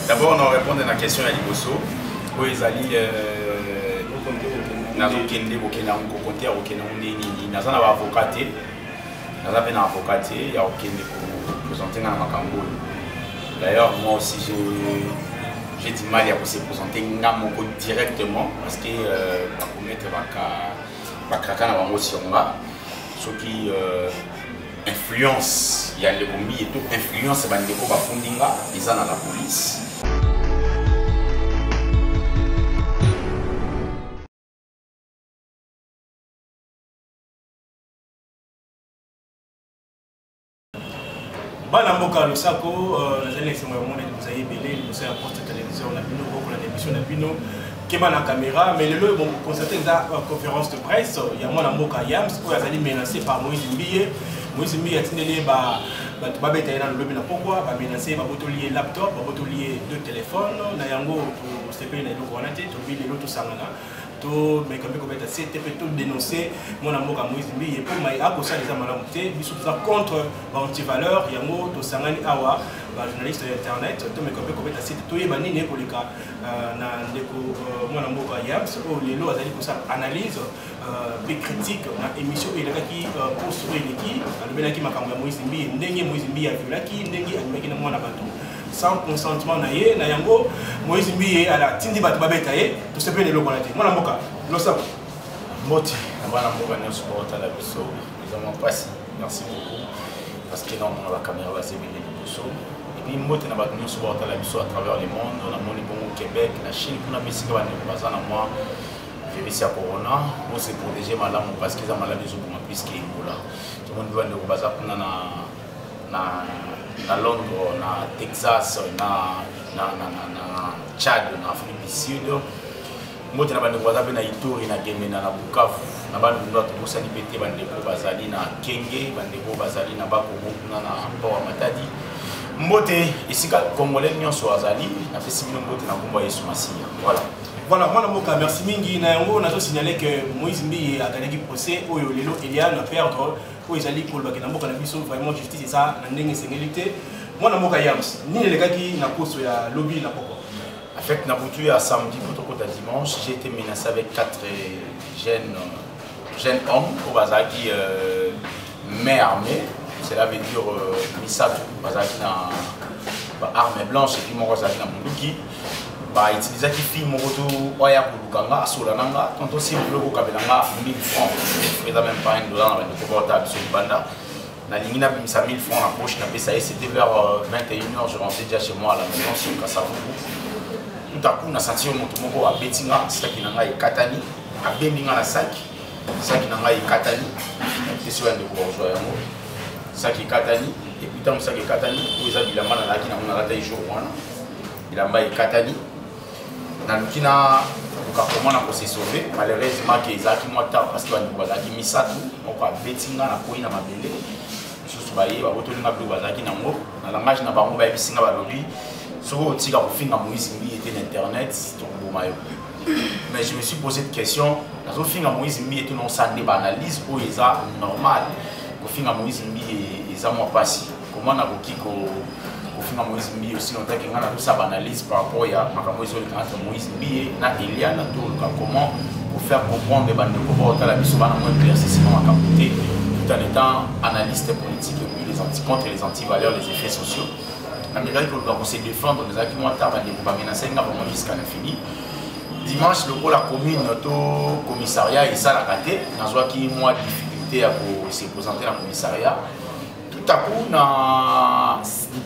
D'abord, on répond à la question à Liboso. Où ils allaient nazo kende bokena ngo konter okena nini naza na avocat naza pe na avocat ya okende pour présenter na makambo. D'ailleurs moi aussi j'ai du mal à se présenter ngamoko directement parce que ba commettre baka na bango sionga ce qui influence ya le bombi et tout influence bandeko bafundinga ils na la police. Bana mboka losako nazali esengo ya monde vous avez belé nous à porte télévision na bino beaucoup la émission na bino keba na caméra mais le bon constater dans conférence de presse il y a mwana mboka Yams ko azali menacé par Moïse Mbiye atindeli ba babeta na lobi na pourquoi ba menacé ba botolier laptop ba botolier deux téléphones na yango pour CP na eloko wana te to bi lelo to sangana to mais comme comme c'est tout dénoncer mon amour à Moïse Mbiye pour mai a ça les amala monté biso contre anti-valeur yango to sangani awa ba journaliste internet to mais comme c'est to yeba nini ko leka na ndeko mon amour à Yams o lelo azali ko ça analyse puis critique na émission elakaki pour sauver l'équipe alobelaki makambo ya Moïse Mbiye ndenge Moïse Mbiye aviolaki ndenge alimaki na mwana bato sans consentement na ye na yango Moïse Mbiye ala tindi bato babeta ye to sepe ne lokona te mwana mboka losa moti na bana mboka ne support la biso ils ont passé merci beaucoup parce que non la caméra va se venir de biso et puis moti na bato ne support la biso à travers le monde on a moni bon au Québec na Chine kuna bisika bana bazana moi virus ya corona on se protéger malamu parce qu'ils ont maladie zo pour puisque Ebola tout le monde doit ne baza kuna na Londres, na Texas, na Tchad, na Afrique du Sud. Moi, je suis na Ituri, na Gemena, na Bukavu. Na banu ndo tumusani pete bandeko bazali na Kenge, bandeko bazali na Bakomo na Port Matadi. Mbote isika congolais nyonso azali, na pesi bino mbote na komba Yesu Masiya. Voilà. Voilà, moi mboka merci mingi na yango nazo signaler que Moïse Mbiye a gagné procès oyo lelo Eliane na perdre pour ezali pour le na mboka na biso vraiment justice et ça na ndenge sengalité. Moi na mboka Yams ni lekaki na poste ya lobby na poko. En fait, na butu ya samedi pour dimanche, j'ai été menacé avec 4 jeunes hommes au Bazaki main armée. Cela veut dire Misato Bazaki na arme blanche et puis mon Bazaki na Munduki. Bah utiliser qui filme moto oya kulukanga asolananga tonto si bloko kabelanga 1000 francs et même pas $1 na ko bota biso banda na lingina bimisa 1000 francs na poche na pesa et c'était vers 21h je rentrais déjà chez moi à la maison sur Kasavubu tout à coup na senti moto moko a betinga saki na ngai katani a bendinga na saki na ngai katani question de bourgeois yango saki katani et puis tant saki katani où ils bilamba na laki na mona lata jour wana bilamba katani na lukina ukakomana ko se sauver malheureusement que ezaki moi tard parce que bani bazaki misatu moko betinga na koyi na mabele susu baye ba botolinga blo bazaki nango na langage na bango ba bisinga ba lobby soko tika ko finga Moïse Mbiye était internet to bomayo mais je me suis posé une question nazo finga Moïse Mbiye était non sans débat analyse o eza normal ko finga Moïse Mbiye eza moi passé comment na bokiko Moïse Mbiye aussi longtemps qu'il y a tout ça analyse par rapport à entre Moïse Mbiye et Eliane comment pour faire comprendre les bandes de pouvoir la mission tout en étant analyste politique et puis les contre les anti-valeurs, les effets sociaux. L'Amérique pour se défendre les acquis tard va menacer jusqu'à l'infini. Dimanche, le la commune, notre commissariat et ça la raté. Dans qui moi difficulté à se présenter dans le commissariat. Tout à coup,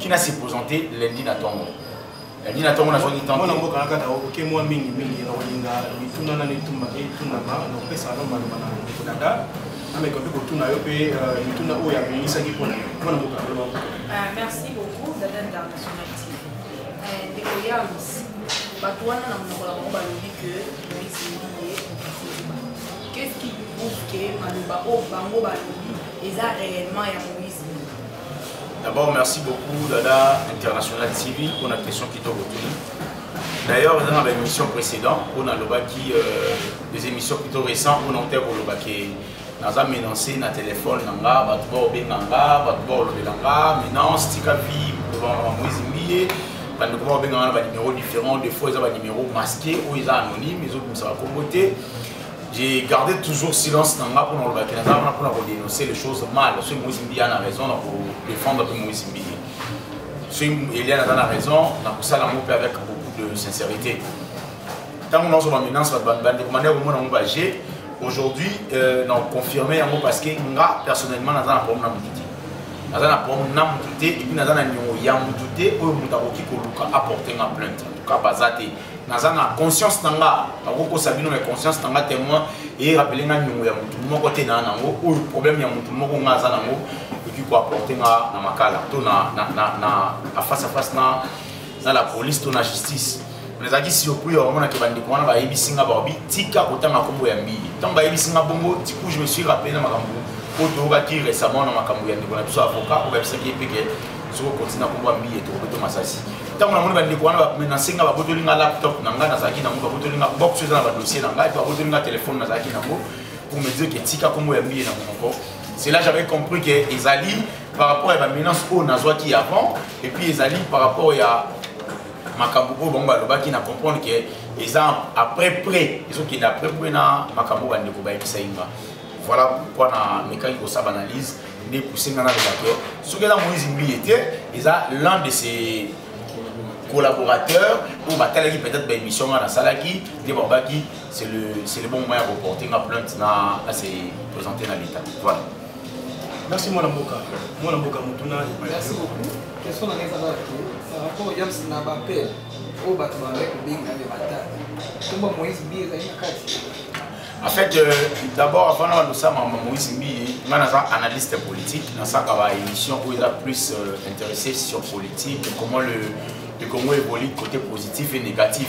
qui n'a se présenté lundi na tongo. Lundi na tongo na joie tenté. Moi na mboka nakata OK moi mingi na olinga mituna na nitumba tuna ma no pesa no maluma na kodada. Ame ko pe tuna yo pe mituna o ya minisa ki pona. Moi na mboka. Merci beaucoup Dada International TV. Ndeko Yams bato wana na monoko la bango balobi que Moïse Mbiye qu'est-ce qui prouve que maloba o bango balobi eza réellement ya Moïse Mbiye? D'abord, merci beaucoup Dada International TV pour la question qui t'a retenue. D'ailleurs, dans l'émission précédente, on a des émissions plutôt récentes, on a été pour le baquet. On a menacé dans le téléphone, on a maintenant, Stika vie, Moïse Mbiye, bandeko ba benga na numéros différents, des fois ils ont des numéros masqués ou ils sont anonymes, les autres ça va compoter. J'ai gardé toujours silence dans la pour dénoncer les choses mal. Ceux Moïse Mbia a raison pour défendre Moïse Mbia. Ceux Eliane a raison, pour ça l'amour avec beaucoup de sincérité. Tant qu'on a sur la menace, de manière où on va agir, aujourd'hui, on confirmé parce que moi personnellement, on a un problème. On a un problème et puis on a un problème où on a apporté une plainte. En tout cas, basé. Nazana conscience nanga akoko sabino mais conscience nanga témoin et rappeler nga nyungu ya mutu moko te na nango ou problème ya mutu moko ngaza nango et qui quoi apporter na makala to na face à face na la police to na justice les aki si opuyo on a ke bandi ko na ba ebisinga ba bi tika kotanga kombo ya mbi tant ba ebisinga bongo du coup je me suis rappelé na makambo ko to ba ki récemment na makambo ya ndiko na biso avocat ou website qui peke so continue kombo ya mbi et to masasi. Tant que nous avons menacé un laptop, un box dans le dossier, un téléphone pour me dire que Tika Kombo est mis dans mon. C'est là que j'avais compris que Ezali, par rapport à la menace au Nazwa qui avant, et puis Ezali par rapport à Makambo Bomba Loba qui n'a compris que Ezali après près, ils sont qui après près na Makambo Bandeko Baïkisaïnga. Voilà pourquoi na mécanique au sab analyse, des poussées dans la baquette. Ce que là Moïse Mbi était, l'un de ses collaborateurs pour batailler peut-être des missions à la Salaki, des Bambaki, c'est le bon moyen pour porter une plainte à se présenter dans l'État. Voilà. Merci mon Mboka. Mon Mboka Mutuna. Merci beaucoup. Question dans les par rapport au Yams Nabappel, au bâtiment avec le Bing avec Bata. Comment Moïse Mbi est allé. En fait, d'abord, avant de ça, Moïse Mbi, je suis analyste politique. Dans sa émission où il a plus intéressé sur politique, comment le Congo évolue côté positif et négatif.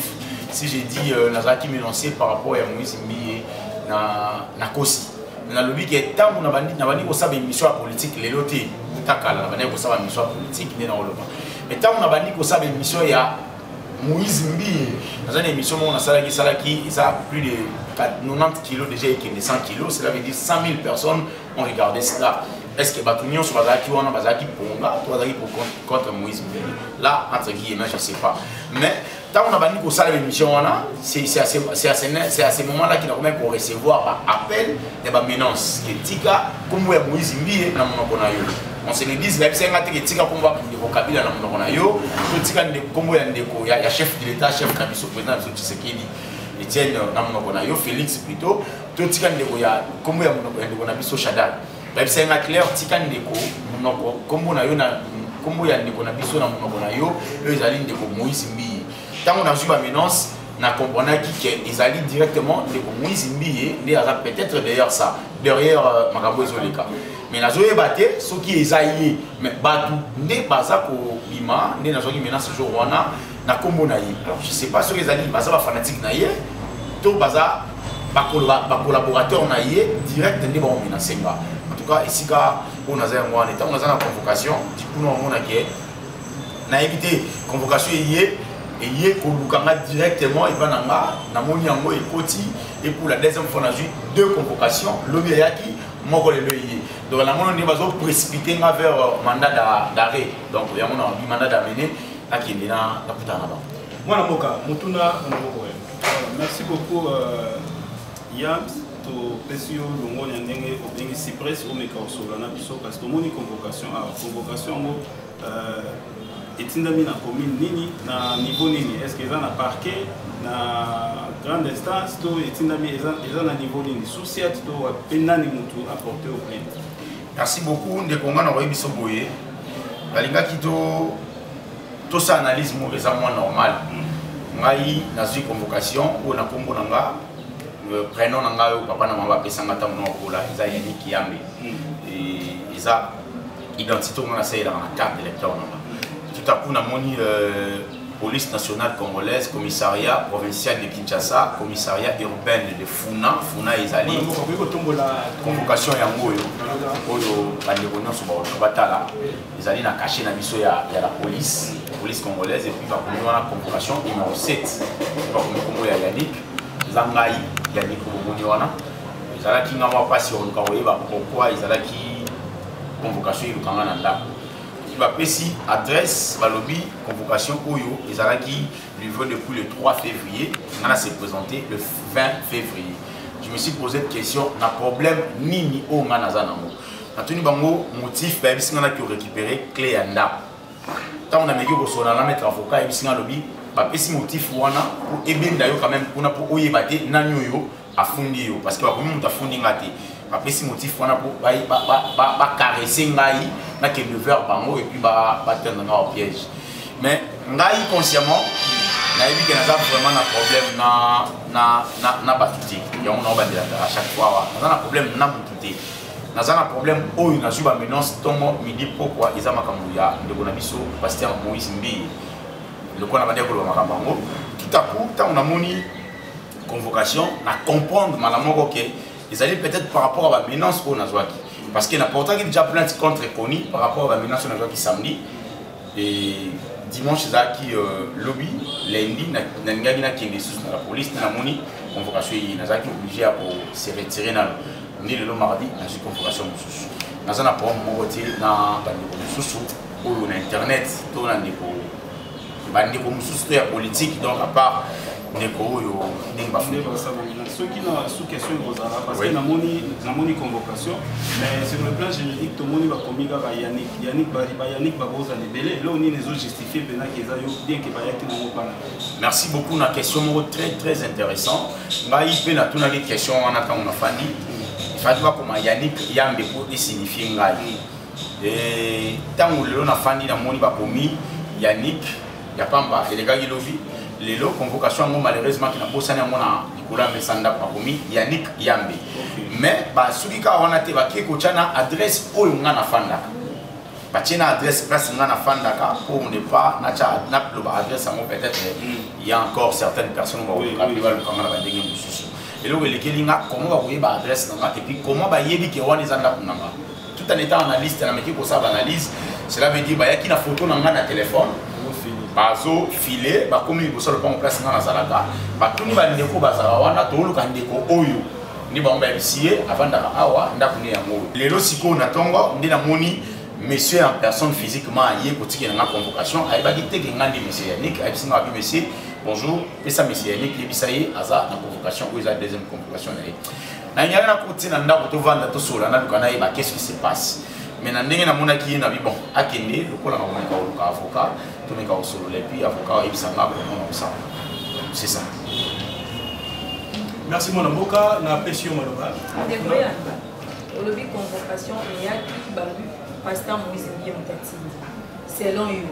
Si j'ai dit Nazaki mélancé par rapport à Moïse Mbi na Kosi. Dans le but que tant qu'on a banni pour ça une émission politique, les lotés, Takala, on a banni pour ça une émission politique, mais tant qu'on a banni pour ça une émission, il y a Moïse Mbi. Dans une émission, on a Salaki, il a plus de 90 kilos déjà et 100 kilos, cela veut dire 100 000 personnes ont regardé cela. Est-ce que Batunion sur Bazaki ou Bazaki Ponga, contre Moïse Mbi? Là, entre guillemets, je ne sais pas. Mais tant qu'on a banni pour ça l'émission, c'est à ce moment-là qu'il a remis pour recevoir appel de menaces. Que Tika, comme Moïse Mbi, on se le dit, c'est un que Tika comme Kabila dans mon Konayo, Tika comme il y a chef de l'État, chef de président de Tshisekedi. Etienne Namonokonayo, Félix plutôt, tout Tika Ndekoya, comme il y a Monokonabiso Shadal. C'est un clair Tika Ndeko, comme il y a Ndekonabiso Namonokonayo, eux ils allaient Ndeko Moïse Mbi. Tant qu'on a vu la menace, on a compris qu'ils allaient directement Ndeko Moïse Mbi, peut-être derrière ça, derrière Makambo Zoleka. Mais na zoé baté, ce qui est aïe, mais Batou, n'est pas ça pour Bima, n'est pas ça qui menace ce jour na kombo na ye. Alors je sais pas ce que les alliés baza ba fanatique na ye to baza ba collaborateur na ye direct ne ba menacer nga. En tout cas ici ka on a un mois en état on a une convocation du coup on a que na éviter convocation yé et yé ko lukanga directement et bananga na moni yango et koti et pour la deuxième fois on a eu deux convocations lobi yaki moko le yé. Donc la moni bazo précipiter nga vers mandat d'arrêt. Donc il y a un mandat d'amener. Merci beaucoup Yams to Pesio Longo Nyandenge Obengi Cypress Omeka Osolana Biso parce que mon convocation etindami na commune nini na niveau nini est-ce que ça na parquet na grande instance to etindami eza na niveau nini souciat to penani mutu apporter au plainte. Merci beaucoup Ndekonga na Biso Boye balinga kito tout ça analyse moi normal. Ngai na suis convocation ou na kombo nanga prénom nanga ou papa na mama pesanga tamono kola isa yani Kiyambe et isa identité on a essayé dans la carte d'électeur nanga. Tout à coup na moni police nationale congolaise, commissariat provincial de Kinshasa, commissariat urbain de Funa ezali convocation ya ngoyo oyo bandeko nyonso batala ezali na caché na biso ya la police congolaise et puis va prendre la convocation numéro 7 va prendre ya Yannick Zangai Yannick Bomoni wana ezalaki nga mwa pasi oluka koyeba pourquoi ezalaki convocation ilukanga na ndako il va passer adresse balobi convocation oyo ezalaki livré depuis le 3 février on a s'est présenté le 20 février. Je me suis posé une question na problème nini o nga nazanamo natuni bango motif ba bisinga ki récupérer clé ya ndako tant on a meki ko sona na mettre avocat et bisinga lobi ba pesi motif wana pour ebenda yo quand même pour oyebate nanyo yo afundi yo parce que ba komi muta fundi ngate ba pesi motif wana pour ba caresser ngai na que le verbe bango et puis ba tendre nga au piège mais ngai consciemment na yebi que naza vraiment na problème na batuté ya on a bandela à chaque fois na problème na batuté naza na problème oyo na juba menace tongo midi pourquoi ils a makambo ya ndeko na biso Pasteur Moïse Mbi le quoi na bande ko makambo ngo tout à coup tant on a moni convocation na comprendre malamoko que ils allaient peut-être par rapport à la menace au nazwaki parce que n'importe qui déjà plainte contre Koni par rapport à la menace au nazwaki samedi et dimanche zaki lobby lundi na ngaki na kende sous la police na moni convocation yi nazaki obligé à se retirer na ni le mardi na convocation mususu nazana pour mon côté na bandeko mususu ou na internet to na ndeko bandeko mususu to ya politique donc à part ndeko yo ndinga bafunde ceux qui na sous question parce que na moni convocation mais sur le plan juridique to moni ba komika ba Yannick baboza lebele là on est les justifier bena keza yo bien que ba yaki na mopana. Merci beaucoup na question très intéressant ngai pe na tuna les questions wana quand on a fandi il faut comment Yannick yambe ko signifie ngai et tango lelo na fandi na moni ba komi Yannick ya pamba elegaki lobi lelo convocation ngo malheureusement qui na bosani ngo na likula mesanda pa komi Yannick Yambe mais ba sukika wana te ba kiko chana adresse oyo nga na fanda ba chena adresse place nga na fanda ka pour ne pas na cha na ba adresse ngo peut-être il y a encore certaines personnes qui vont rappeler le kamera ba ndenge mususu elo le kelinga comment ba koyi ba adresse nga et puis comment ba yebi ke wana zanda kunanga tout en étant analyste na meki ko ça analyse cela veut dire ba yaki na photo na nga na téléphone bazo filer ba komi ko solo pa en place na zalaka ba tuni ba ndeko bazala wana to luka ndeko oyo ni ba ngba bisie avant da awa ndakuni ya mo lelo siko na tongo ndina moni monsieur en personne physiquement yé ko tiki na convocation ay ba dicté ke ngandi monsieur Yannick ay bisinga bi monsieur bonjour et ça monsieur Yannick ye bisaye aza na convocation ou la deuxième convocation na nyala na ko tina ndako to vanda to sola na duka na ba qu'est-ce qui se passe mais na ndenge na mona ki na bi bon akende lokola na mona ka avocat to me ka solo et puis avocat ibisanga ko mona ça c'est ça. Merci mon avocat na pression maloba dekoyamba olobi convocation eyaki balu Pasteur Moïse Mbi mutati selon yo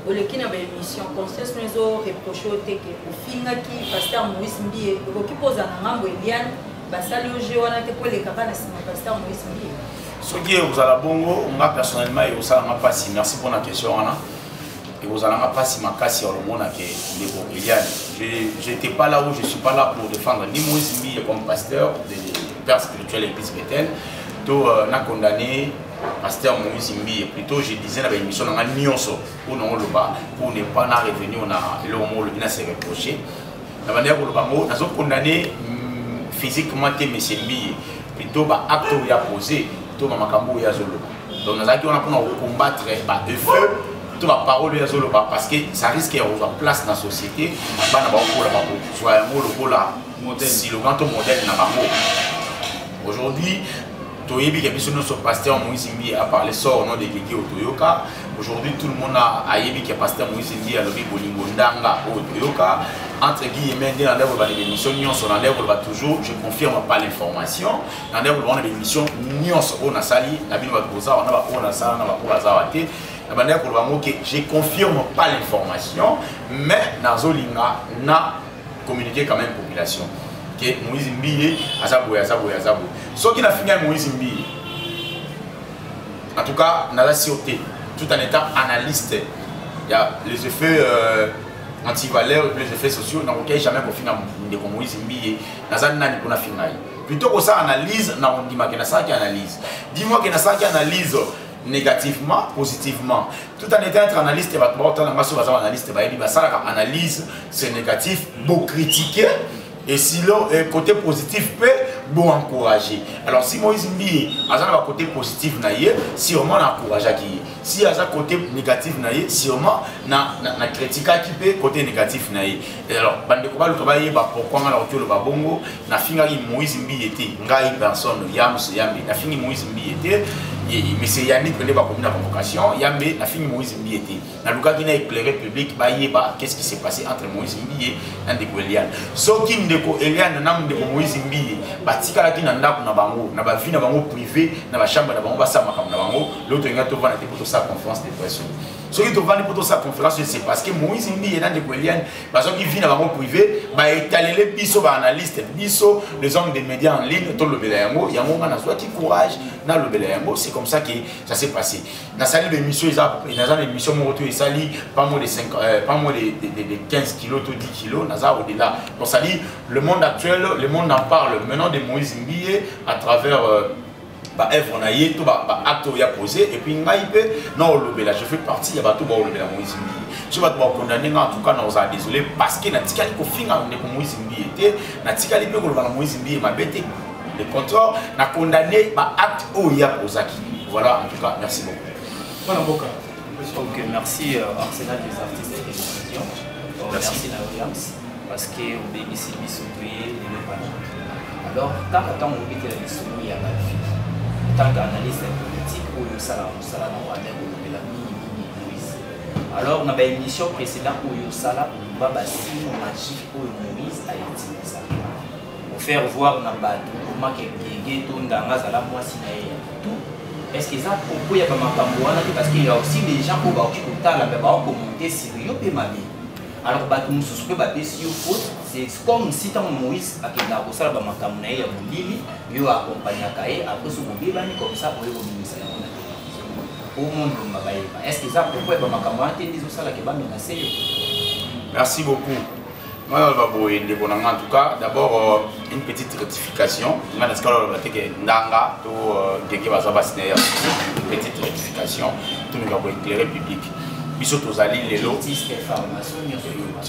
oleki na ba émission conscience mezo reprocher oteke ofingaki Pasteur Moïse Mbi okoki poza na ngambo Eliane basali oje wana te ko le kaka na sima Pasteur Moïse Mbi. Ce qui est vous allez bongo, moi personnellement et vous allez pas si merci pour la question Anna. Et vous allez pas si ma casse sur le monde que je n'étais pas là où je suis pas là pour défendre ni Moïse Mbi comme pasteur de père spirituel église Bethel. To na condamné Pasteur Moïse Mbi plutôt je disais dans l'émission dans Nyonso où non le bas pour ne pas na revenir on a le mot le bien se reprocher. La manière pour le bango nous avons condamné physiquement que monsieur Mbi plutôt ba acte où il a posé tout makambo ya zolo donc nous allons pour combattre ba de feu tout la parole ya zolo parce que ça risque de avoir place dans la société ba na ba ko la ba soit un mot le la modèle si le grand modèle na bango aujourd'hui toyebi ke biso notre pasteur Moïse Mbi a parlé sort au nom de Kiki Otoyoka aujourd'hui tout le monde a yebi ke pasteur Moïse Mbi a lobi bolingo ndanga Otoyoka entre guillemets dans l'émission Nyonso dans l'air va toujours je confirme pas l'information dans l'air on a l'émission Nyonso on a sali na bino ba poza on a ba on a ça na ba ko bazawate na bande ko ba moke je confirme pas l'information mais nazolinga na communiquer quand même population que Moïse Mbi azabo ce qui n'a fini Moïse Mbi en tout cas na la sûreté tout en étant analyste il y a les effets anti-valeurs et les effets sociaux n'a aucun jamais qu'on finit de Moïse Mbi nazana nani kuna finai plutôt que ça analyse na on dit ma que ça qui analyse dis-moi que ça qui analyse négativement positivement tout en étant être analyste va autant la masse va analyste va bien ça analyse c'est négatif beau critiquer et si le côté positif peut bon encourager. Alors si Moïse Mbié a un côté positif naïe, sûrement on encourage qui. Si a un côté négatif naïe, sûrement na critique qui peut côté négatif naïe. Alors bande ko ba le travailler ba pourquoi on a le babongo na fingari Moïse Mbié était ngai personne Yams Yambe na fini Moïse Mbié était mais c'est Yannick qui va communiquer la convocation Yambe na fini Moïse Mbié était na luka qui na éclairé public ba yeba qu'est-ce qui s'est passé entre Moïse Mbié et Ndeko Eliane. So qui Ndeko Eliane na Ndeko Moïse Mbié batika qui na ndako na bango na ba vie na bango privé na ba chambre na bango ba sama comme na bango l'autre ngata va na te pour sa conférence de presse. Ce qui te vend pour sa conférence c'est parce que Moïse Mbié et Ndeko Eliane parce qu'ils vivent dans bango privé ba étaler les biso ba analystes biso les hommes des médias en ligne tout le belango yango na soit qui courage na le belango c'est comme ça que ça s'est passé. Na salle d'émission ils a dans une émission mon retour et sali pas moins de 5 pas moins de 15 kilos ou 10 kilos na au-delà. Donc ça dit le monde actuel le monde en parle maintenant de Moïse Mbié à travers œuvre naïe tout acte il a posé et puis non le je fais partie il y a tout le Moïse Mbié je vais te condamner en tout cas nous a désolé parce que na tikali ko finga ndeko Moïse Mbié était na tikali pe ko na Moïse Mbié ma bête le contraire na condamné acte où il a posé voilà en tout cas merci beaucoup. Voilà Boka. Ok, merci Arsenal des artistes et des télévisions. Merci la Williams parce que au BBC bisoué les panneaux. Alors tant que on met la bisoué à la vie. Tant qu'analyste politique ou le salaire na wanda ou la mini Moïse. Alors on a une émission précédente où le salaire ou baba signe magique où Moïse a été ça. Pour faire voir na bateau comment que ghetto ndanga zala mwasi na tout. Est-ce que ça pourquoi il y a pas makamboana parce qu'il y a aussi des gens qui vont écouter la même commenter sur yo pe mabi. Alors bateau mususu pe bateau sur faute c'est comme si tant Moïse akenda ko sala ba makambo na ya mulili yo accompagner kae après ce bobi bani comme ça pour le ministère au monde mabaïba. Est-ce que ça pourquoi ba makambo atendi zo sala ke ba menacer yo? Merci beaucoup. Moi, en tout cas, d'abord une petite rectification. Une petite rectification. Tout nous avons éclairé public. Bisous aux alliés, les lots.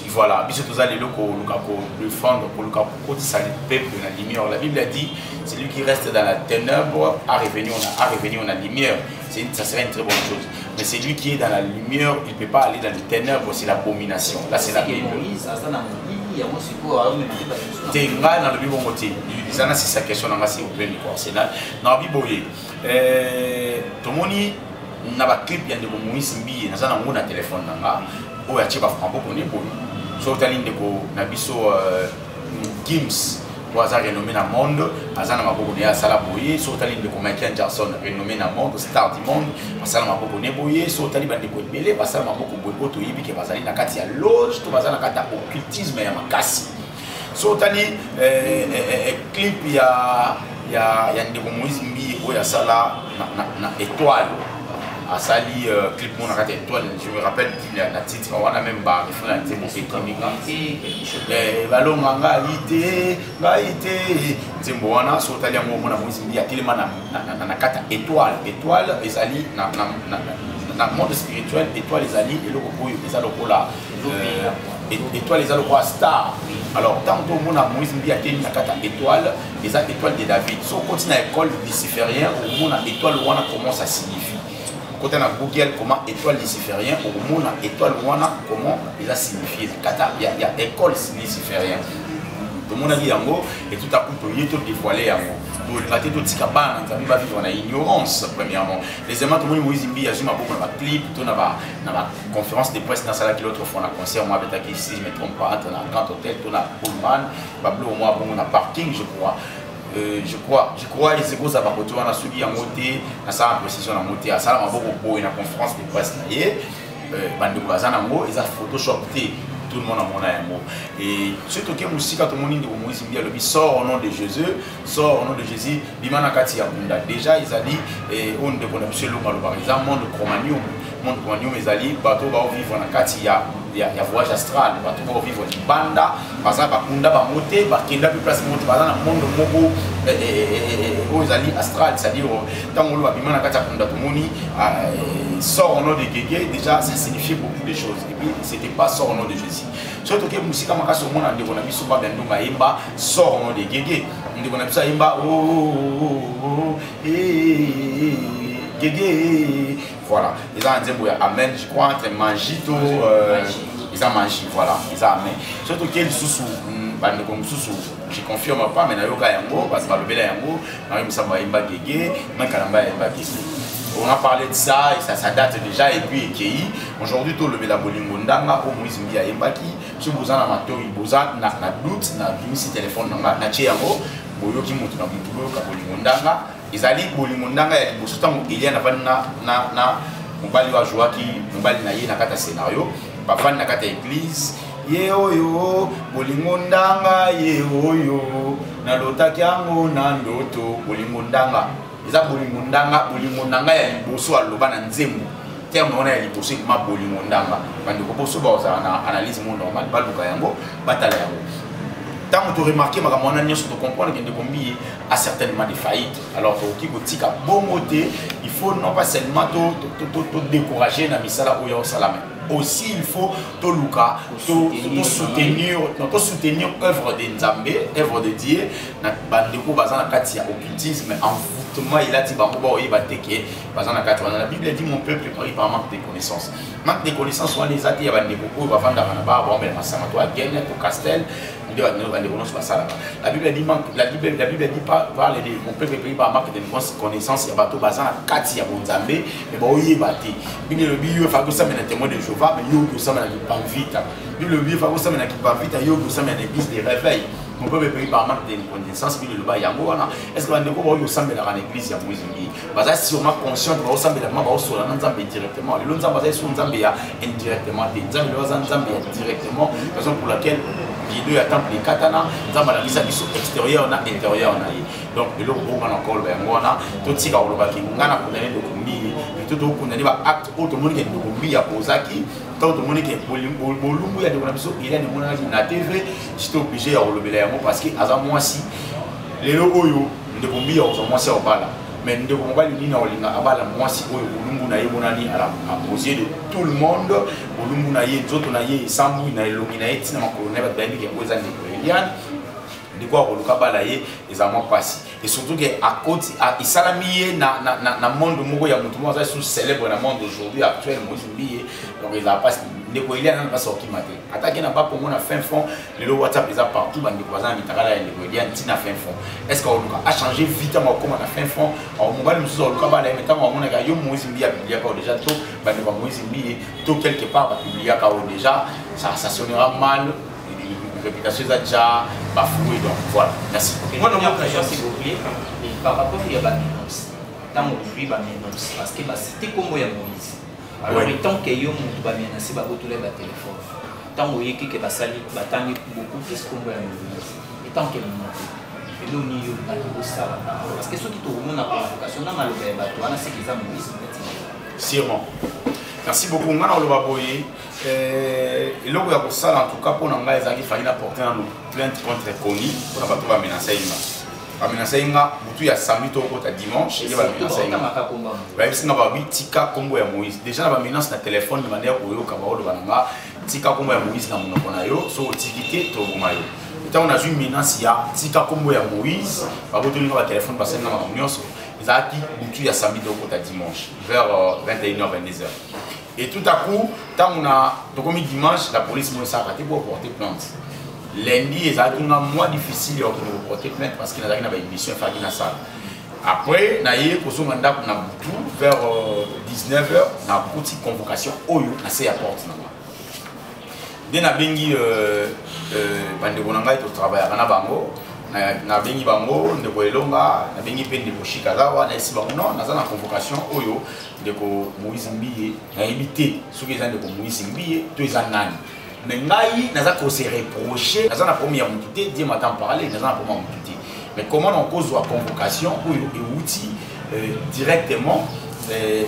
Voilà, bisous aux alliés, le fond pour le peuple de la lumière. La Bible a dit celui qui reste dans la ténèbre a revenu en la lumière. Ça serait une très bonne chose. Mais celui qui est dans la lumière, il ne peut pas aller dans les ténèbres, c'est l'abomination. Là, c'est la Bible. C'est sa question dans le Arsenal. Dans la Bible, tout le monde n'a pas clip de Moïse Mbié, n'a pas de téléphone. Il y a des franco pour nous. Sur la ligne de Nabiso Gims. Boisa renommé dans le monde, Azana Mabogoné à Salaboye, sur la ligne de Michael Jackson renommé dans le monde, star du monde, Azana Mabogoné Boye, sur la ligne de Belé, Azana Mabogoné Boye, Toyibi qui est basé dans Katia Loge, tout basé dans Katia occultisme et Makassi. Sur la ligne clip, il y a un Moïse Mbié, il y a ça là, étoile. À Sali, clip mon arrêté étoile, je me rappelle plus la titre, on a même barre, il faut la dire, ballon gaïté, Zimboana, sur Talia Mona Moïse Mbié, tellement na kata étoile, étoile, les alliés, dans le monde spirituel, étoile, les alliés, et le repos, les alliés là, étoile, les alliés star. Alors, tant que mon Moïse Mbié a tenu na kata étoile, les étoiles de David, si on continue à l'école luciférien, au monde étoile, comment ça signifie? Quand on a Google comment étoile luciférien, au monde étoile comment il a signifié. Il y a école luciférien. Tout le monde a dit yango et tout à coup il tout dévoilé yango. Pour le rater tout ce cabane, on va vivre en ignorance premièrement. Deuxièmement, tout le monde Moïse Mbié a joué beaucoup dans la clip, tout dans la conférence de presse dans celle qui l'autre fois on a concert moi avec qui si je me trompe pas dans un grand hôtel, tout dans Pullman, Bablo au moins bon on a parking je crois. Je crois les égos à Bakoto, on a suivi en moté, on a sa précision en moté, à ça, on a beaucoup pour une conférence de presse. Bande Bazanango, ils ont photoshopé tout le monde en mon amour. Et surtout que musique, tout le monde dit que Moïse Mbié sort au nom de Jésus, sort au nom de Jésus, Bimana Katia Kunda. Déjà, ils ont dit, on ne connaît pas le monde, par exemple, monde Chromanium. Monde Chromanium, ils ont dit, bateau va vivre en Katia. Il y a voyage astral, bateau va vivre en Banda, par exemple, Bakunda va monter, Bakenda peut place monter, par exemple, le monde Mogo, ils ont dit astral, c'est-à-dire, tant que Bimana Katia Kunda, tout le monde sort au nom de Guégué, déjà, ça signifie beaucoup de choses. Et puis, c'était pas sort au nom de Jésus. Surtout que Moussika Makasso, mon ami, on a mis souvent Bendou Maïba, sort au nom de Guégué. ndeko na biso ayemba gégé voilà ils ont un nzembo ya amen je crois entre manjito ils ont mangé voilà ils ont amen surtout qu'il lisusu bandeko mosusu je confirme pas mais nayoka yango parce que balobela yango nayo misamba ayemba gégé makalamba ayemba gégé. On a parlé de ça et ça date déjà et puis Ekei. Aujourd'hui, tout le monde a bolingo ndanga au Moïse Mbia Embaki. Si vous avez un amateur, vous avez un doute, na bimisi téléphone na chiango, boyo ki mutu na butulo ka bolingo ndanga. Izali bolingo ndanga ya liboso tango il y a na mobali wa joie ki mobali na ye na kata scénario, ba fan na kata église. Ye oyo bolingo ndanga ye oyo na lotaki yango na ndoto bolingo ndanga. Eza bolingo ndanga ya liboso aloba na nzembo terme wana ya liboso ma bolingo ndanga bandeko boso baza na analyse mo normal baluka yango batala yango tant to remarquer makambo wana nyonso to comprendre que ndeko mbi a certainement des faillites alors to ki kotika bongote il faut non pas seulement to décourager na misala oyo salama aussi il faut to luka to soutenir œuvre de Nzambe œuvre de Dieu na bandeko baza na kati ya occultisme envoûtement il a dit bango ba oyeba teke baza na kati wana la Bible dit mon peuple est pris par manque de connaissances wana les ati ya bandeko oyo bavanda na ba ba mais masama to agenya to castel ndio bandeko non basala la Bible dit parle de mon peuple est pris par manque de connaissances ya bato baza na kati ya Nzambe mais ba oyeba te Bible le biyo fa ko ça mais témoin de Jéhovah mais yo ko ça mais na vita Bible le biyo fa ko ça mais na vita yo ko ça mais na église de réveil mon peuple est pris par manque de connaissances Bible le ba yango wana est-ce que bandeko ba yo sambe na l'église ya Moïse Ngi baza sûrement conscient ba sambe na ba sola na Nzambe directement le Nzambe baza sur Nzambe ya indirectement Nzambe baza Nzambe ya directement raison pour laquelle les deux attendent les katana Nzambe la bisa biso extérieur na intérieur na yi donc le logo on encore ba yango wana to tika ko ba ki ngana ko ndane do kumbi to to ko ndane ba acte auto monique do kumbi ya pozaki tant de monique bolumbu ya de na biso il est na TV j'étais obligé à relever yango parce que aza mwasi lelo oyo ndeko kumbi ya ozo mwasi obala mais ndeko mobali ni na olinga abala mwasi oyo bolumbu na ye monani ala aux yeux de tout le monde bolumbu na ye nzoto na ye sambu na elongi na ye tina makolo na ba bayi ke koza ndeko Eliane ndeko akoluka bala ye ezamwa pasi et surtout que à côté il salamié na monde moko ya mutu mo za sous célèbre na monde aujourd'hui actuel Moïse Mbiye donc il a pas ndeko Eliane na sorti matin attaquer na pas pour mon fin fond le WhatsApp les a partout bandi ko za mitakala ya ndeko Eliane tina fin fond est-ce que on a changé vite ma comme na fin fond au mobile musu oluka bala mais tant on a yo Moïse Mbiye publié ka déjà tout bandi ko Moïse Mbiye tout quelque part publié ka déjà ça sonnera mal réputation déjà bafouée donc voilà merci. Moi non question s'il vous plaît par rapport à la dénonce tant aujourd'hui ba dénonce parce que c'était comme ya Moïse alors tant que yo mutu ba menacer ba botoler ba téléphone tant oyeki que basali batangi beaucoup plus comme ya Moïse et tant que et nous ni yo ba ça parce que ceux qui te remontent la convocation na maloba ya bato wana c'est qu'ils ont Moïse sûrement. Merci beaucoup. Ngana oloba boye eloko ya kosala en tout cas pour nanga ezaki fali na porter na plainte contre Koni pour na bato ba menacer inga. Ba menacer inga butu ya samedi to kota dimanche et ba menacer inga. Ba bisinga ba tika kombo ya Moïse. Déjà na ba menace na téléphone de manière koyoka ba oloba nanga tika kombo ya Moïse na monoko na yo so tikité to boma yo. Tant on a vu menace ya tika kombo ya Moïse ba boto linga ba téléphone ba senga ma nyonso. Ezaki butu ya samedi to kota dimanche vers 21h 22h. Et tout à coup, tant on a donc dimanche, la police m'a arrêté pour porter plainte. Lundi, c'est un mois difficile de porter plainte parce qu'il y a une émission à la salle. Après, on a vers 19h, on a une petite convocation au à la porte. Dès que bengi bandebonanga travail à Bango, na bengi bango ndeko elonga na bengi pe ndeko shikazawa na esi bango non naza na convocation oyo ndeko Moïse Mbiye na éviter soki eza ndeko Moïse Mbiye to eza nani mais ngai naza ko se reprocher naza na première mututé Dieu m'attend parler naza na première mututé mais comment on cause la convocation oyo euti directement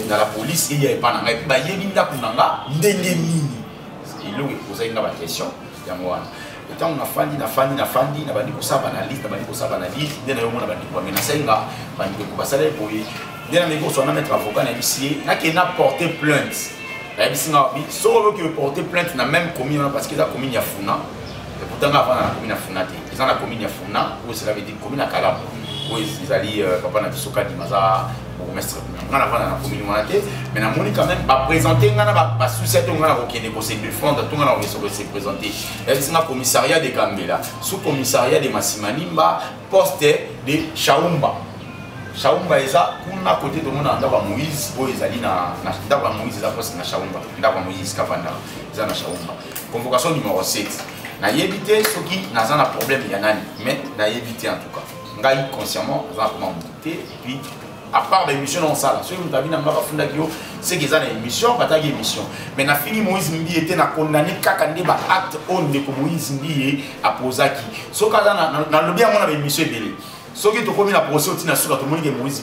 dans la police il y a pas na ngai ba yebi ndako nanga ndenge nini ilo poser une question ya mwana. Tant on a fandi na bandi ko saba analyse na bandi ko saba analyse dès na yo mona bandi ko menacer nga bandi ko basala pour dès na meko so na mettre avocat na bisier na ke na porter plainte na bisinga bi so ko porter plainte na même commune parce que ça commune ya funa pourtant avant na commune Funa te ils ont la commune Funa où cela veut dire commune Kalam où ils allaient papa na bisoka di maza bourgmestre on avant na commune monate mais na moni quand même ba présenter ngana ba souci to ngana ko kende ko se défendre to ngana ko se présenter et c'est un commissariat de Gambela sous commissariat de Massimanimba poste de Chaumba Chaumba eza kuna côté de mon ndaba Moïse bo ezali na ndaba Moïse eza poste na Chaumba ndaba Moïse kavanda eza na Chaumba convocation numéro 7 na yebité soki naza na problème ya nani mais na yebité en tout cas ngai consciemment za comment monter et puis à part l'émission on ça là ceux qui m'ont dit funda kio c'est que ça na émission bataki émission mais na fini Moïse Mbi était na condamné kaka ndeba acte on de Moïse Mbi a posaki soka na lobby mon na émission belé soki to komi na procès otina suka to moni que Moïse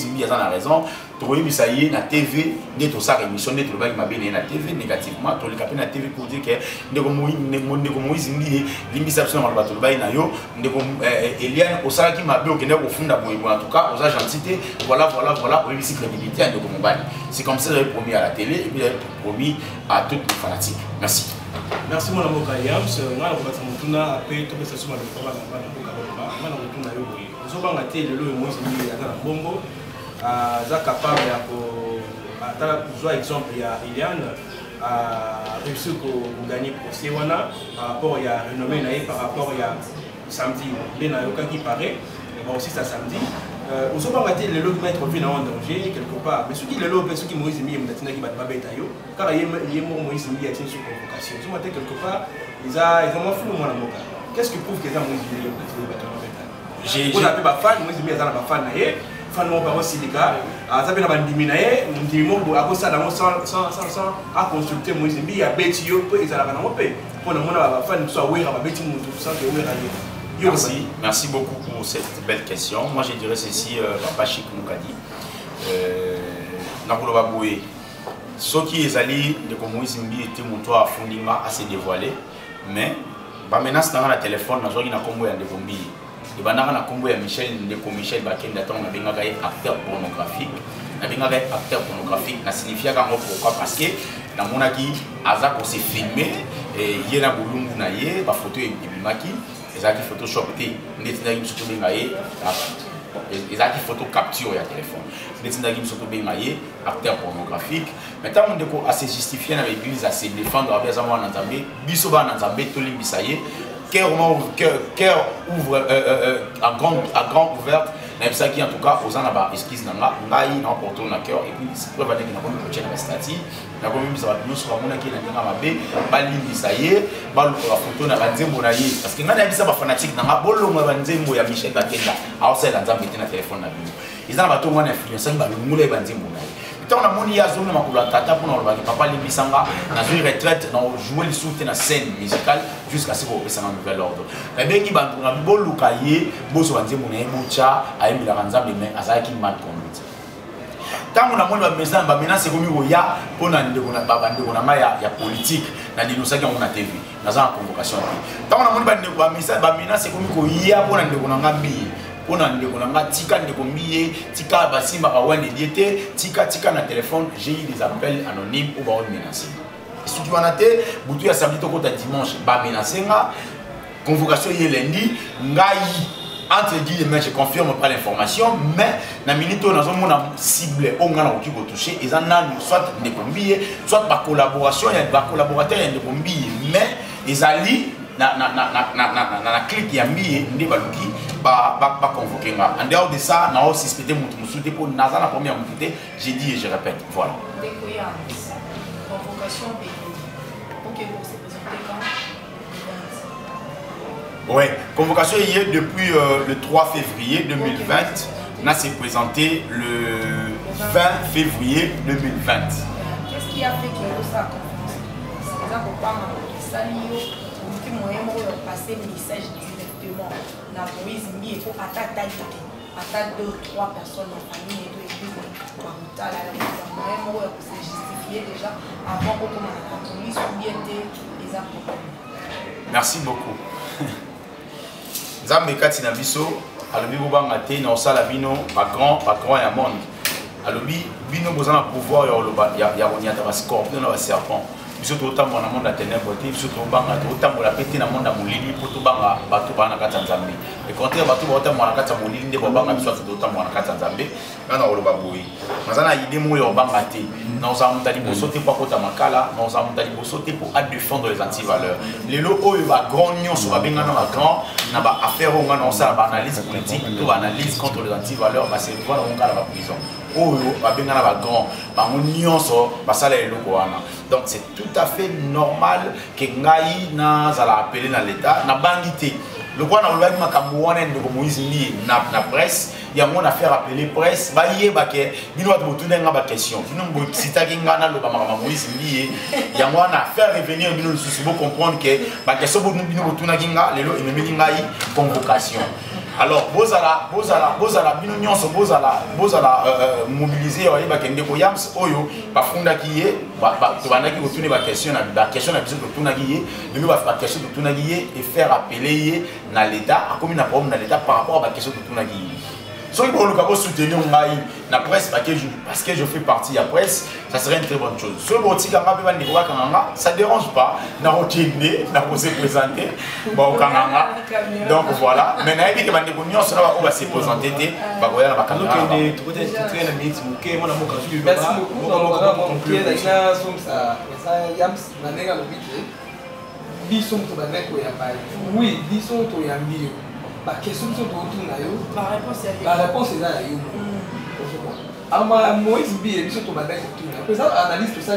Mbi a na raison to komi ça y est na TV de to ça émission de to ba ki mabé na TV négativement to le capé na TV pour dire que ndeko Moïse Mbi limbi sabso na bato ba na yo ndeko Eliane osala ki mabé okende ko funda boye en tout cas aux agentité voilà au ici crédibilité à ndeko Mobali c'est comme ça j'avais promis à la télé et puis j'avais promis à toutes les fanatiques merci mon amour Yams ngana ko batsa mutuna après to besa suma de ko ba na ko ka ngana mutuna yo boye zobanga te lelo Moïse Mbi ya na bongo za capable ya ko atala pour exemple ya Eliane a réussi à gagner procès wana par rapport à renommé naïe par rapport à samedi les nayoka qui paraît aussi ça samedi aux autres les lots mettre vie en danger quelque part mais ceux qui les lots ceux qui Moïse Mbi m'atina qui bat beta yo car il est Moïse Mbi a été sous convocation tu m'as quelque part ils ont flou moi la moka qu'est-ce qui prouve que ça Moïse Mbi j'ai on appelle ba fan Moïse Mbi azana ba fan naïe fan mo ba aussi les gars azabe na bandimi naïe ndimo bo akosa dans sans à consulter Moïse Mbi ya beti yo pe ezala na mope pour na mona ba fan soit wera ba beti mutu sans que wera yo. Merci beaucoup pour cette belle question. Moi je dirais ceci, Papa Chic Moukadi. Nakoloba Boué. Ce qui est allé de Moïse Mbi était mon toit à Fondima à se dévoiler. Mais, maintenant c'est dans le téléphone, nous avons un combo de Bombi. Et ben na combo ya Michel Michel Bakenda tant na benga acteur pornographique. Na benga acteur pornographique na signifie pourquoi parce que na monaki aza ko se filmer et yena bulungu na ye ba photo et bimaki ezaki photoshop te ndetinda ki photo benga ye ezaki photo capture ya téléphone ndetinda ki photo benga ye acteur pornographique maintenant on deko à se justifier na l'église à se défendre avec ça moi na Nzambe biso ba na Nzambe to limbisa ye cœur ouvre à grande ouverte même ça qui en tout cas aux en bas esquisse nanga ngai na porto na cœur et puis c'est preuve que na comme coach na stati na comme bisa ba nyonso ba mona ki na ndanga mabe ba limbisa ye ba lu ba photo na banzembo na ye parce que ngana bisa ba fanatique nanga bolongo ba nzembo ya Michel Bakenda a osela Nzambe te na téléphone na bino ils en ba to mona influence ba ngule ba nzembo na ye tant na moni ya zone makulu tata pour na ba papa limbisanga na une retraite na jouer le soute na scène musicale jusqu'à ce qu'on ait un nouvel ordre. Mais bien qu'il y ait un bon locaïer, bozo banzembo na ebocha, aimbi la Nzambe mais azaki mal conduite. Tant on a mon message, maintenant c'est comme ya pour na ndeko na baba ndeko na maya ya politique na dinosaki on a TV, na za convocation. Tant on a mon bandeko message, maintenant c'est comme ya pour na ndeko na ngambi. On a ndeko tika ndeko mbiye tika basimba ka wande diete tika na téléphone, j'ai eu des appels anonymes ou ba on menacer. Si tu en as été, boutu ya samedi to kota dimanche, ba menacenga, convocation hier lundi, ngai entre guillemets je confirme pas l'information, mais na minute on a zomona cible on ngana oki ko toucher, ils en ont soit des combiers, soit ba collaboration, il y a ba collaborateur il y a des combiers, mais ils allient na clique ya mbiye ndi baluki ba convoquer nga. En dehors de ça, na aussi suspecté mutu musuté pour naza na première muté, j'ai dit et je répète, voilà. Convocation ok pour se présenter quand oui, convocation hier depuis le 3 février 2020. On s'est présenté le 20 février 2020. Qu'est-ce qui a fait que ça a conférence? C'est ça qu'on parle de Salio, on dit moyen de passer le message directement dans Moïse Mbi et pour attaquer attaque 2 ou 3 personnes en famille et 2 églises par moyen de se justifier déjà avant qu'on commence à la police ou bien des actes. Merci beaucoup. Nzambe kati na biso alobi bobanga te na osala bino ba grand ya monde alobi bino bozana pouvoir ya oloba ya ronyata ba scorpion na ba serpent biso totambola na monde ya ténèbre te biso tobanga totambola pe te na monde ya molili mpo tobanga bato baa na kati ya nzambe e contraire bato baotambola na kati ya molili nde babanga biso ati totambola na kati ya nzambe nga na koloba boye naza na ide moko ya kobanga te naozala moto ya liboso te mpo akota makala naozala moto ya liboso te mpo adéfendre les antivaleurs lelo oyo bagrand nyonso babengana bagrand na baaffaire oyo nga na osala baanalyse politique to baanalyse contre les antivaleurs baserviva na onga na baprison oyo babengana bagrand bango nyonso basala eloko wana. Donc c'est tout à fait normal que ngai nazala appelé na l'état na bangi te le quoi na lobaki makambo wana ndeko Moïse Ndié na presse ya mon affaire appeler presse ba yeba ke bino bato botuna nga ba question bino mbo sitaki nga na loba makambo Moïse Ndié ya moi na faire revenir bino le souci pour comprendre que ba question bino botuna kinga lelo ememeli ngai convocation. Alors, bozala bino nyonso bozala mobiliser oyeba ke ndeko Yams oyo bafundaki ye tobandaki kotuna ba question na biso totunaki ye lelo ba question totunaki ye et faire appeler ye na l'état akomi na problème na l'état par rapport à ba question totunaki ye. Soki boluka bo soutenir ngai na presse parce que je fais partie de la presse, ça serait une très bonne chose. Soki botika nga pe ba ndeko kanganga, ça dérange pas na rokende na se présenter ba kanganga. Donc voilà, mais na yebi ke ba ndeko nyonso na ba ko ba se présenter te ba koya na ba kanganga. Donc tu peut être très na minute muke mona moka su merci beaucoup na conclure na somsa ça Yams na nega lobiki biso to ba ndeko ya bai oui biso to ya mbio. La question que tu as la réponse est là. Alors, Moïse Ndié, il faut que tu analyses tout ça.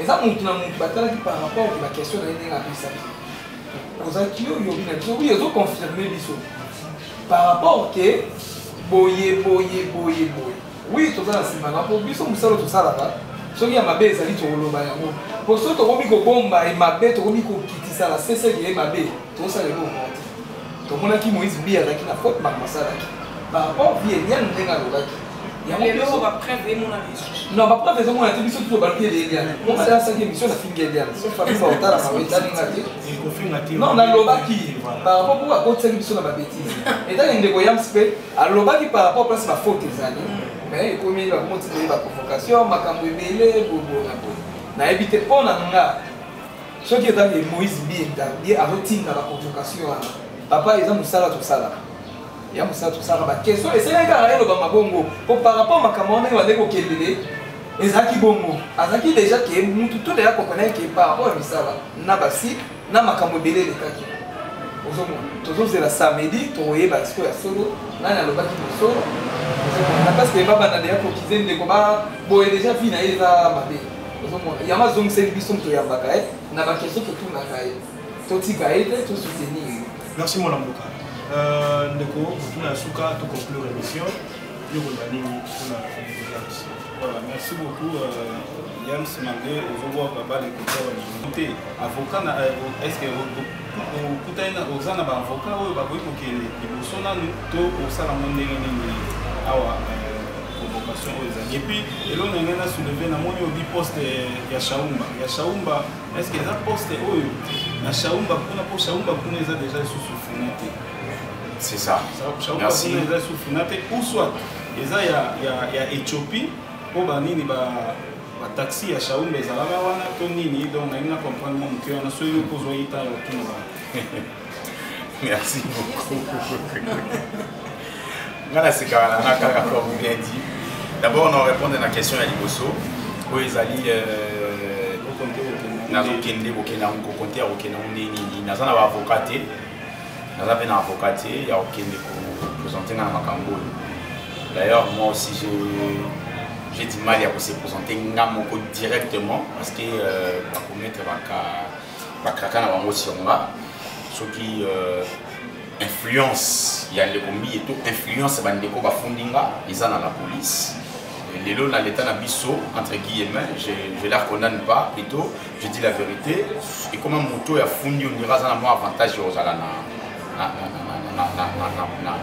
Et ça, on par rapport à la question de la oui, ils ont confirmé par rapport à boye. Oui, tout ça, c'est mal. Pour lui, tout ça là. Ce qui est ma bête, c'est pour ceux qui ont mis au bomba et ma bête, ont mis au petit ça, c'est ce qui est ma bête. Tout ça, les mots. Donc on a qui Moïse Ndié avec la faute par rapport à bien il y a un peu après non pas après mon attention tout balquer les liens on a ça qui mission la fin guerrière sauf famille porta la famille non na lobaki par rapport à côté cette mission la bêtise et dans ndeko Yams pe a lobaki par rapport à la faute des années mais comme il va montrer la provocation makambo ebele bobo na éviter pour na nga ce qui est dans Moïse Ndié a routine dans la provocation papa ils ont musala tout ça là il y a musala tout ça là question et c'est un gars là le bongo pour par rapport à makamone wa ndeko kelele ezaki bongo azaki déjà que mutu tout déjà comprendre que par rapport à musala na basi na makambo belé le kaki ozomo toujours c'est la samedi toye parce que ya solo na le baki solo na parce que baba na déjà ko kizende ndeko ba boye déjà fina eza mabe ozomo ya mazong c'est biso to ya bakae na ba question que tout na kae to tikae to soutenir. Merci mon amboka. Ndeko, pour la souka, tout conclure l'émission. Voilà, merci beaucoup. Yams Mandé, aux Baba, les côtés avocat, est-ce que vous avez un avocat ou vous avez convocation et puis et là on a soulevé na moni obi poste ya Shaumba est-ce que ça poste oyo na Shaumba pour Shaumba kuna eza déjà sous fenêtre c'est ça merci eza sous fenêtre ou soit eza ya Éthiopie pour banini ba taxi ya Shaumba ezala wana to nini donc na comprendre mon cœur na soyo pozo ita yo tuna merci beaucoup. Comme bien dit. D'abord, on répond à la question à Liboso. Où ils allaient d'ailleurs, moi aussi, j'ai du mal à se présenter directement parce que pour mettre ce qui influence, il y a le combi et tout influence bandeko bafundinga ils sont dans la police. Les lots dans l'état nabiso entre guillemets, je la condamne pas plutôt, je dis la vérité et comment moto ya fundi on dira ça na moi avantage aux ala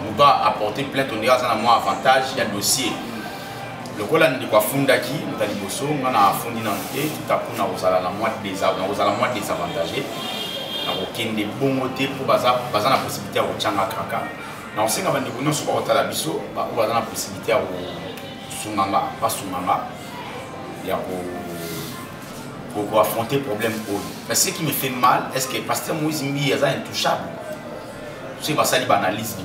on doit apporter plainte on dira ça na moi avantage il y a dossier. Le quoi là ndi kwa funda ki mutaliboso ngana fundi na té tout à coup na aux ala la moi désavantagé. Aucun des bons motifs pour baza la possibilité à Ochanga Kraka. Dans ce cas, nous avons sur la biso, la possibilité à Sumanga, pas Sumanga. Il y a pour affronter le problème. Mais ce qui me fait mal, est-ce que Pasteur Moïse Mbi est intouchable? Si ça il analyse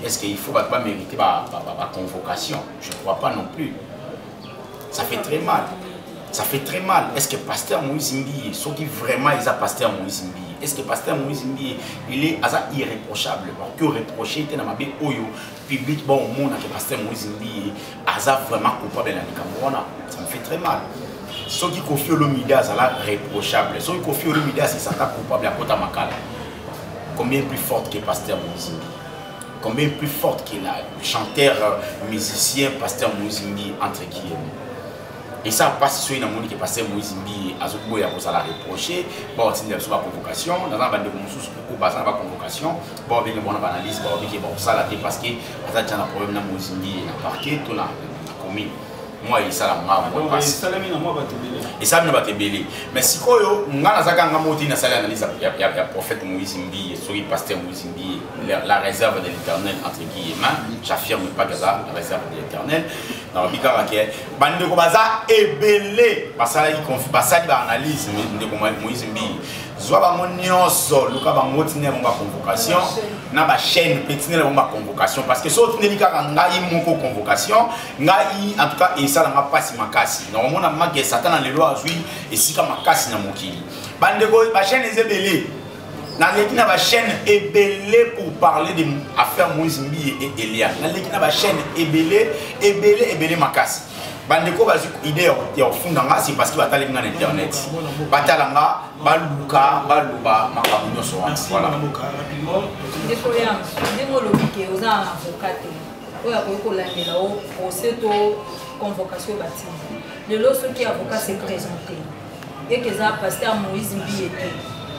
est-ce qu'il faut pas mériter la convocation? Je ne crois pas non plus. Ça fait très mal. Ça fait très mal. Est-ce que Pasteur Moïse Mbi, ceux qui vraiment ils ont Pasteur Moïse Mbi, est-ce que Pasteur Moïse Mbi il est irréprochable? Que reprocher était dans ma vie au public bon au monde que Pasteur Moïse Mbi est vraiment coupable dans le Cameroun? Ça me fait très mal. Ceux qui confient le média c'est réprochable. Ceux qui confient le média c'est ça coupable à Kota Makala. Combien plus forte que Pasteur Moïse Mbi? Combien plus forte que le chanteur, musicien Pasteur Moïse Mbi entre guillemets? Et ça passe sur une amie qui est Pasteur Moïse Mbi à Zoukou et à Kosala reproché. Bon, c'est une convocation. Dans un bande de Moussous, beaucoup basé dans la convocation. Bon, bien, bon, analyse, bon, bien, bon, ça l'a été parce que ça a un problème dans Moïse Mbi et dans le parquet, tout là, commis. Moi, il s'est et ça ne va te belé. Mais si quoi, on a la salle analyse, il y a le prophète Moïse Mbi, le pasteur Moïse Mbi, la réserve de l'éternel, entre guillemets. J'affirme pas que ça, la réserve de l'éternel. Dans le Bika Raké, bande de Kobaza est belé. Parce que ça, il analyse de Moïse Mbi. Zoaba Monioso, Luka Bangotine, mon convocation. Na ba chaîne petine mon convocation parce que so tine lika ngai moko convocation ngai en tout cas et ça na pasi makasi normalement na mage satan na lelo azui et sika makasi na mokili bande ko ba chaîne ezebele na leki na ba chaîne ebele pour parler de affaire Moïse Mbi et Elia na leki na ba chaîne ebele makasi bande ko bazu idée ya funda nga c'est parce que batale nga na internet batalanga baluka baluba makabuno so voilà ndeko yangu ndingo lobike oza avocat oya ko landela o procès convocation bâtiment lelo soki avocat s'est présenté et que ça Pasteur Moïse Mbi était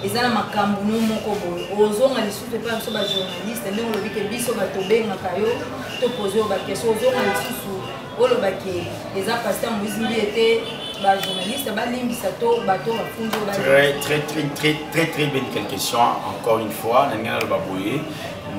ezala makambo no moko boye ozonga lisusu pa so ba journaliste ndingo lobike biso batobenga kayo to poser ba question ozonga lisusu olobake eza Pasteur Moïse Mbi était ba journaliste ba limbisa to bato ba funzo ba très belle question encore une fois nangana le baboye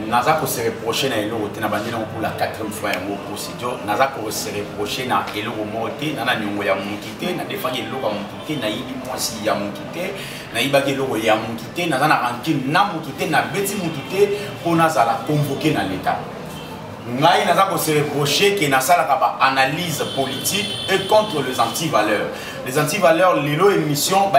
naza ko se reprocher na elo te na bandina pour la 4e fois en procédure naza ko se reprocher na elo moté na nyongo ya mukité na defaki elo ka mukité na yibi mwasi ya mukité na yibaki elo ya mukité naza na rancune na mukité na beti mukité pona zala convoquer na l'état. Ngai naza ko se reprocher que na sala ka analyse politique et contre les anti-valeurs. Les anti-valeurs lelo émission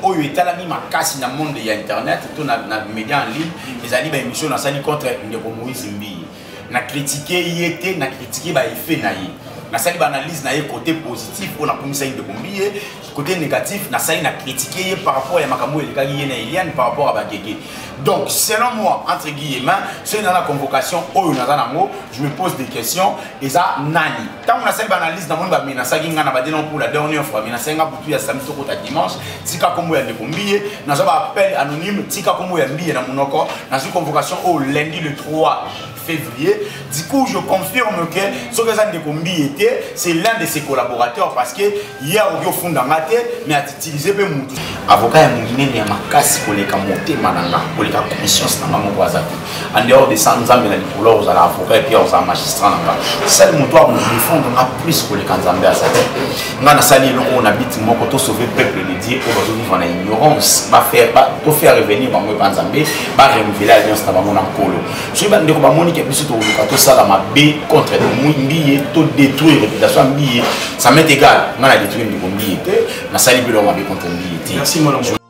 oyo etalami makasi na monde ya internet to na média en ligne les ali ba émission na sali contre ndeko Moïse Mbi. Na critiquer yete na critiquer ba effet na yi. Na sali ba analyse na ye côté positif pour na komisa ndeko Mbi côté négatif na sali na critiquer par rapport à makambo elikaki ye na Eliane par rapport à Bagege. Donc, selon moi, entre guillemets, c'est dans la convocation, je me pose des questions, et ça, nani. Tant qu'on a cette analyse dans le monde, pour la dernière fois, il y a samedi dimanche, tika komo ya ndekombiye, na zaba appel anonyme, tika komo ya mbiye na monoko, na une convocation au lundi le 3 février. Du coup, je confirme que ce que ça était, c'est l'un de ses collaborateurs parce que hier, au fond d'un matin, mais a utilisé le moutou. Avocat ya mungine ni amakasi koleka motema nanga koleka conscience nanga moko azaki en dehors de ça nzambe na likolo ozala avocat et puis ozala magistrat nanga seul moto a défendre na plus koleka nzambe azaki nga na sali eloko na biti moko to sauver peuple de Dieu pour bazo vivre na ignorance ba faire revenir bango pa nzambe ba renouveler alliance na bango na nkolo so ba ndeko ba moni ke biso to luka to sala mabe contre Mbiye to détruire réputation Mbiye ça m'est égal nga na détruire ndeko Mbiye te na sali bilo mabe contre Mbiye. Merci mon amour.